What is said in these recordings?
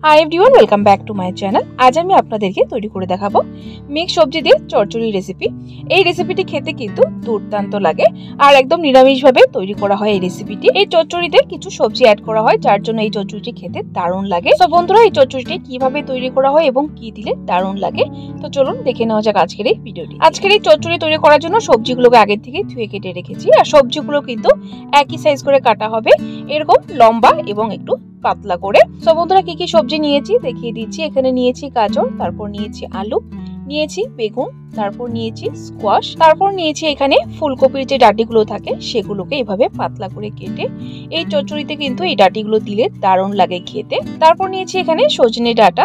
Hi everyone, welcome back to my channel. আজ আমি আপনাদেরকে তৈরি করে দেখাবো মিক্স সবজি দিয়ে চচ্চড়ি রেসিপি। এই রেসিপিটি খেতে কিন্তু দুর্দান্ত লাগে আর একদম নিরামিষভাবে তৈরি করা হয় এই রেসিপিটি। এই চচ্চড়িতে কিছু সবজি অ্যাড করা হয় যার জন্য এই চচ্চড়িটি খেতে দারুণ লাগে। তো বন্ধুরা, এই চচ্চড়িটি কিভাবে তৈরি করা হয় এবং কি দিলে দারুণ লাগে, তো চলুন দেখে নেওয়া যাক আজকের এই ভিডিওটি। আজকের এই চচ্চড়ি তৈরি করার জন্য সবজিগুলোকে আগের থেকে ধুয়ে কেটে রেখেছি আর সবজিগুলো কিন্তু একই সাইজ করে কাটা হবে, এরকম লম্বা এবং একটু পাতলা করে। তো বন্ধুরা, কি কি সবজি নিয়েছি দেখিয়ে দিচ্ছি। এখানে নিয়েছি গাজর, তারপর নিয়েছি আলু, নিয়েছি বেগুন, তারপর নিয়েছি স্কোয়াশ, তারপর নিয়েছি এখানে ফুলকপির যে ডাঁটিগুলো থাকে সেগুলোকে এভাবে পাতলা করে কেটে এই চচ্চড়িতে কিন্তু এই ডাঁটিগুলো দিলে দারুণ লাগে খেতে। তারপর নিয়েছি এখানে সজনে ডাঁটা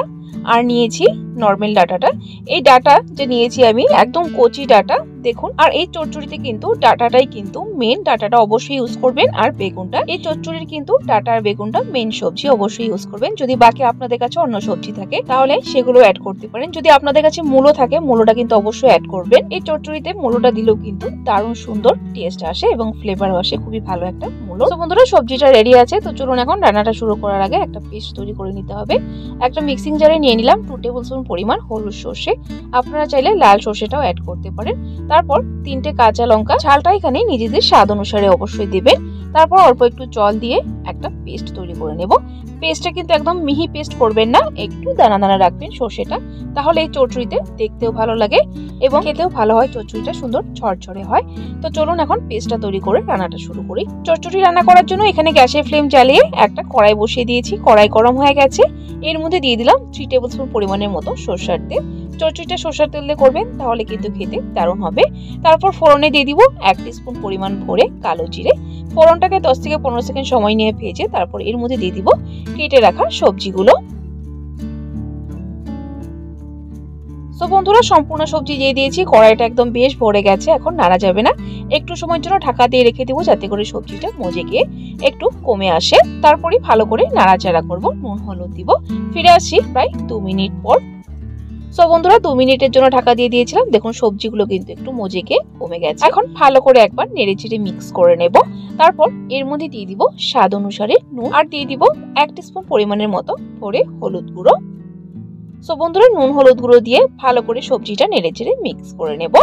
আর নিয়েছি নরমাল ডাঁটাটা। এই ডাঁটা যে নিয়েছি আমি একদম কচি ডাঁটা দেখুন। আর এই চচ্চড়িতে কিন্তু ডাঁটাটাই কিন্তু মেন, ডাঁটাটা অবশ্যই ইউজ করবেন। আর বেগুনটা, এই চচ্চড়ির কিন্তু ডাঁটা আর বেগুনটা মেন সবজি, অবশ্যই ইউজ করবেন। যদি বাকি আপনাদের কাছে অন্য সবজি থাকে তাহলে সেগুলো অ্যাড করতে পারেন। যদি আপনাদের কাছে মূলো থাকে মূলোটা কিন্তু অবশ্যই অ্যাড করবেন। এই চচ্চড়িতে মূলোটা দিলেও কিন্তু দারুণ সুন্দর টেস্ট আসে এবং ফ্লেভার আসে, খুবই ভালো একটা মূলো। তো বন্ধুরা, সবজিটা রেডি আছে, তো চলুন এখন রান্নাটা শুরু করার আগে একটা পেস্ট তৈরি করে নিতে হবে। একটা মিক্সিং জারে নিয়ে নিলাম 2 টেবিল স্পুন পরিমাণ হলুদ সর্ষে, আপনারা চাইলে লাল সর্ষেটাও অ্যাড করতে পারেন। তারপর 3টে কাঁচা লঙ্কা, ঝালটা এখানে নিজেদের স্বাদ অনুসারে অবশ্যই দিবেন। তারপর অল্প একটু জল দিয়ে একটা পেস্ট তৈরি করে নেব। পেস্টটা কিন্তু একদম মিহি পেস্ট করবেন না, একটু দানা দানা রাখবেন সর্ষেটা, তাহলে এই চচ্চড়িতে দেখতেও ভালো লাগে এবং খেতেও ভালো হয়, চচ্চড়িটা সুন্দর ঝরঝরে হয়। তো চলুন এখন পেস্টটা তৈরি করে রান্নাটা শুরু করি। চচ্চড়ি রান্না করার জন্য এখানে গ্যাসের ফ্লেম জ্বালিয়ে একটা কড়াই বসিয়ে দিয়েছি। কড়াই গরম হয়ে গেছে, এর মধ্যে দিয়ে দিলাম 3 টেবিল স্পুন পরিমাণের মতো সরষের তেল। চচ্চড়িটা সরষের তেল দিয়ে করবেন তাহলে কিন্তু খেতে দারুণ হবে। তারপর ফোড়নে দিয়ে দিব 1 টিস্পুন পরিমাণ ভরে কালো জিরে। ফোড়নটাকে 10 থেকে 15 সেকেন্ড সময় নিয়ে ভেজে তারপর এর মধ্যে দিয়ে দিব কেটে রাখা সবজিগুলো। তো বন্ধুরা, সম্পূর্ণ সবজি দিয়ে দিয়েছি, কড়াইটা একদম বেশ ভরে গেছে, এখন নাড়া যাবে না। একটু সময়ের জন্য ঢাকা দিয়ে রেখে দিব যাতে করে সবজিটা মজে গিয়ে একটু কমে আসে। তারপরে ভালো করে নাড়াচাড়া করব, নুন হলুদ দিব। ফিরে আসছি প্রায় 2 মিনিট পর। সো বন্ধুরা, 2 মিনিটের জন্য ঢাকা দিয়ে দিয়েছিলাম, দেখুন সবজিগুলো কিন্তু একটু মজে গিয়ে কমে গেছে। এখন ভালো করে একবার নেড়ে চেড়ে মিক্স করে নেব। তারপর এর মধ্যে দিয়ে দিব স্বাদ অনুসারে নুন আর দিয়ে দিব 1 টিস্পুন পরিমাণের মতো ভরে হলুদ গুঁড়ো। সো বন্ধুরা, নুন হলুদ গুঁড়ো দিয়ে ভালো করে সবজিটা নেড়ে চেড়ে মিক্স করে নেব।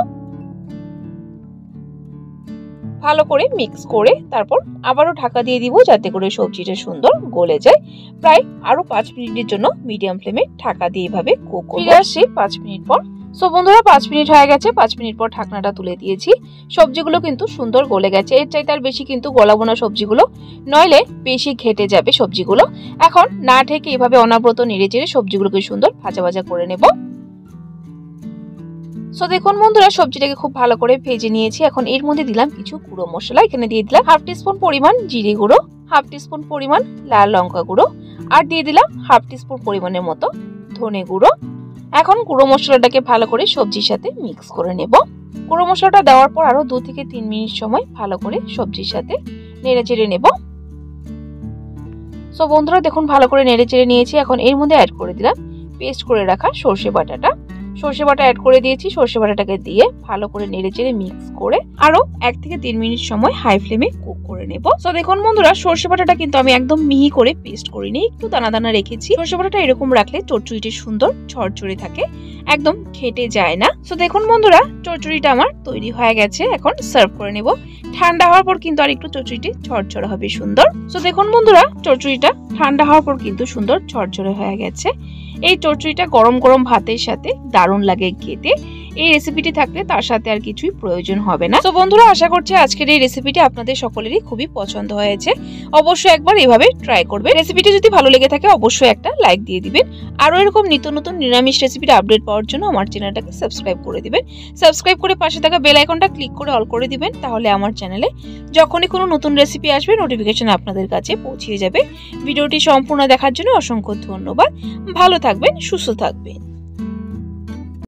ভালো করে মিক্স করে তারপর আবারও ঢাকা দিয়ে দিব যাতে করে সবজিটা সুন্দর গলে যায়। প্রায় আরো 5 মিনিটের জন্য মিডিয়াম ফ্লেমে ঢাকা দিয়ে এভাবে কুক করব। ফিরে আসছি 5 মিনিট পর। সো বন্ধুরা, 5 মিনিট হয়ে গেছে। 5 মিনিট পর ঢাকনাটা তুলে দিয়েছি। সবজিগুলো কিন্তু সুন্দর গলে গেছে, এর চাইতে আর বেশি কিন্তু গলাবো না সবজিগুলো, নইলে বেশি ঘেটে যাবে সবজিগুলো। এখন না ঢেকে এভাবে অনবরত নেড়ে চেড়ে সবজিগুলোকে সুন্দর ভাজা ভাজা করে নেব। সো দেখুন বন্ধুরা, সবজিটাকে খুব ভালো করে ভেজে নিয়েছি। এখন এর মধ্যে দিলাম কিছু গুঁড়ো মশলা। এখানে দিয়ে দিলাম 1/2 টিস্পুন পরিমাণ জিরে গুঁড়ো, 1/2 টিস্পুন পরিমাণ লাল লঙ্কা গুঁড়ো আর দিয়ে দিলাম 1/2 টিস্পুন পরিমাণের মতো ধনে গুঁড়ো। এখন গুঁড়ো মশলাটাকে ভালো করে সবজির সাথে মিক্স করে নেব। গুঁড়ো মশলাটা দেওয়ার পর আরো 2 থেকে 3 মিনিট সময় ভালো করে সবজির সাথে নেড়ে চেড়ে নেব। সো বন্ধুরা, দেখুন ভালো করে নেড়ে চেড়ে নিয়েছি। এখন এর মধ্যে অ্যাড করে দিলাম পেস্ট করে রাখা সর্ষে বাটাটা। সর্ষে বাটা অ্যাড করে দিয়েছি। সর্ষে বাটাটাকে দিয়ে ভালো করে নেড়ে চেড়ে মিক্স করে আরো 1 থেকে 3 মিনিট সময় হাই ফ্লেমে কুক করে নেব। তো দেখুন বন্ধুরা, সর্ষে বাটাটা কিন্তু আমি একদম মিহি করে পেস্ট করিনি, একটু দানা দানা রেখেছি। সর্ষে বাটাটা এরকম রাখলে চচ্চড়িটি সুন্দর ঝরঝরে থাকে, একদম ঘেটে যায় না। তো দেখুন বন্ধুরা, চচ্চড়িটা আমার তৈরি হয়ে গেছে, এখন সার্ভ করে নেব। ঠান্ডা হওয়ার পর কিন্তু আর একটু চচ্চড়িটি ঝরঝরে হবে সুন্দর। তো দেখুন বন্ধুরা, চচ্চড়িটা ঠান্ডা হওয়ার পর কিন্তু সুন্দর ঝরঝরে হয়ে গেছে। এই চচ্চড়িটা গরম গরম ভাতের সাথে দারুণ লাগে খেতে। এই রেসিপিটি থাকলে তার সাথে আর কিছুই প্রয়োজন হবে না। তো বন্ধুরা, আশা করছি আজকের এই রেসিপিটি আপনাদের সকলেরই খুবই পছন্দ হয়েছে। অবশ্যই একবার এভাবে ট্রাই করবে। রেসিপিটি যদি ভালো লেগে থাকে অবশ্যই একটা লাইক দিয়ে দিবেন। আরো এরকম নিত্য নতুন নিরামিষ রেসিপির আপডেট পাওয়ার জন্য আমার চ্যানেলটাকে সাবস্ক্রাইব করে দিবেন। সাবস্ক্রাইব করে পাশে থাকা বেল আইকনটা ক্লিক করে অল করে দিবেন, তাহলে আমার চ্যানেলে যখনই কোনো নতুন রেসিপি আসবে নোটিফিকেশন আপনাদের কাছে পৌঁছে যাবে। ভিডিওটি সম্পূর্ণ দেখার জন্য অসংখ্য ধন্যবাদ। ভালো থাকবেন, সুস্থ থাকবেন।